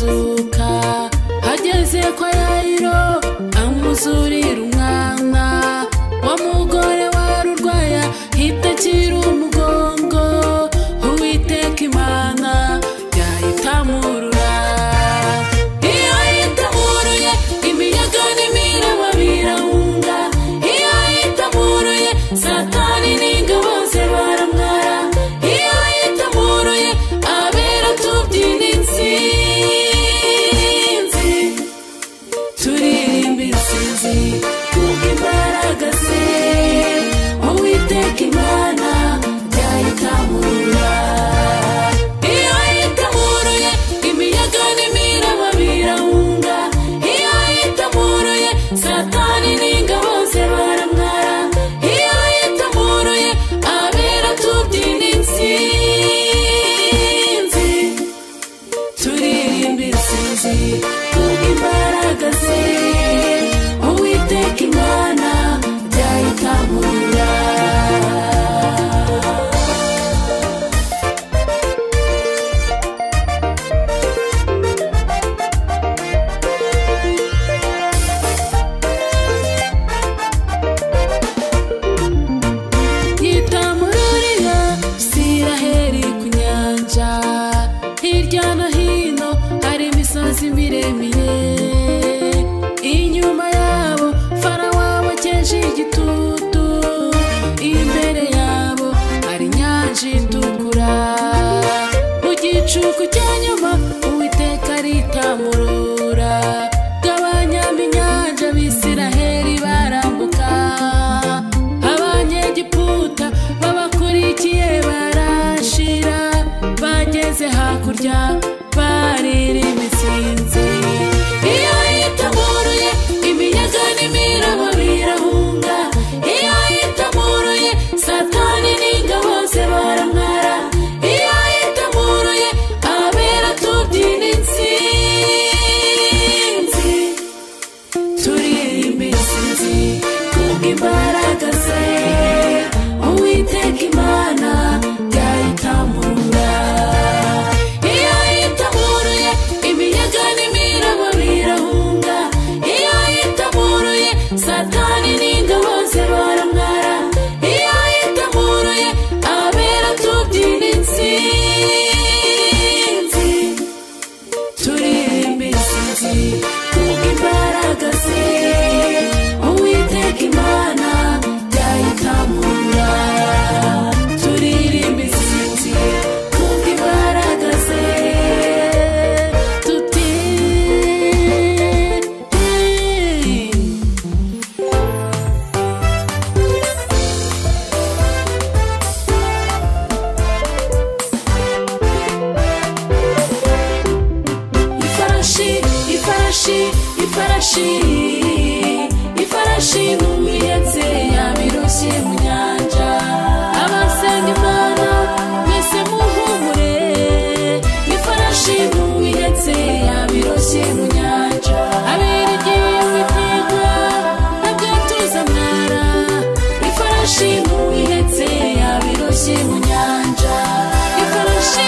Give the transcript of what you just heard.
arazuka hageze kwa Yayiro amuzurira umwana w'umugore wari urwaye hitakira umugongo Uwiteka Imana yayitamurura iyo yitamuruye imiyaga n'imiraba birahunga iyo yitamuruye Satani n'ingabo ze baramwara iyo yitamuruye abera tubyina intsinzi turirimba intsinzi kubw'imbaraga ze Uwiteka Imana yayitamurura iyo yitamuruye imiyaga n'imiraba birahunga iyo yitamuruye Satani n'ingabo ze baramwara iyo yitamuruye abera tubyina intsinzi turirimba intsinzi kubw'imbaraga ze Uwiteka Imana yayitamurura yitamururira Isiraheli ku nyanja hirya no hino hari imisozi miremire inyuma yabo Farawo abokeje igitutu imbere yabo hari inyanja itukura mu gicuku cya nyuma Uwiteka aritamurura gabanyamo inyanja Abisiraheli barambuka Abanyegiputa babakurikiye barashira bageze hakurya baririmba intsinzi iyo yitamuruye imiyaga n'imiraba birahunga iyo yitamuruye Satani n'ingabo ze baramwara iyo yitamuruye abera tubyina intsinzi turirimba intsinzi kubw'imbaraga ze Uwiteka Imana yayitamurura iyo yitamuruye imiyaga n'imiraba birahunga iyo yitamuruye Satani n'ingabo ze baramwara iyo yitamuruye abera tubyina intsinzi turirimba intsinzi kubw'imbaraga ze Uwiteka Imana yayitamurura turirimba intsinzi kubw'imbaraga ze tuti ifarashi n'uwihetse yabiroshye mu nyanja abasenga Imana mwese muhumure ifarashi n'uwihetse yabiroshye mu nyanja abirigiye Uwiteka ntabwo tuzamwara ifarashi n'uwihetse yabiroshye mu nyanja ifarashi